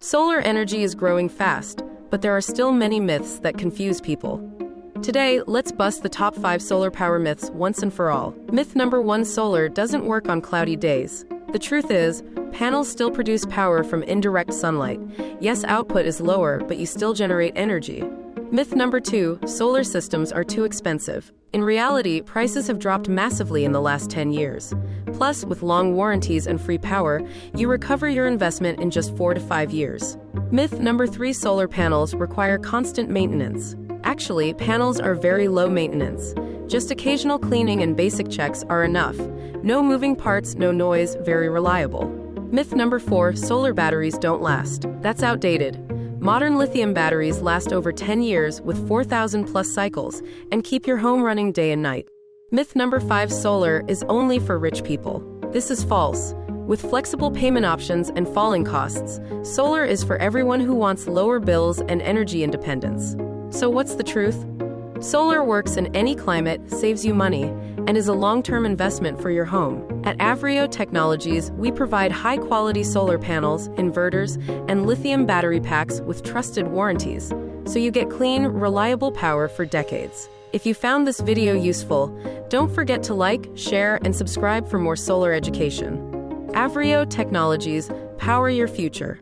Solar energy is growing fast, but there are still many myths that confuse people. Today, let's bust the top 5 solar power myths once and for all. Myth number 1: solar doesn't work on cloudy days. The truth is, panels still produce power from indirect sunlight. Yes, output is lower, but you still generate energy. Myth number 2: solar systems are too expensive. In reality, prices have dropped massively in the last 10 years. Plus, with long warranties and free power, you recover your investment in just 4 to 5 years. Myth number 3: solar panels require constant maintenance. Actually, panels are very low maintenance. Just occasional cleaning and basic checks are enough. No moving parts, no noise, very reliable. Myth number 4: solar batteries don't last. That's outdated. Modern lithium batteries last over 10 years with 4,000 plus cycles and keep your home running day and night. Myth number 5: solar is only for rich people. This is false. With flexible payment options and falling costs, solar is for everyone who wants lower bills and energy independence. So what's the truth? Solar works in any climate, saves you money, and is a long-term investment for your home. At Avrio Technologies, we provide high-quality solar panels, inverters, and lithium battery packs with trusted warranties, so you get clean, reliable power for decades. If you found this video useful, don't forget to like, share, and subscribe for more solar education. Avrio Technologies, power your future.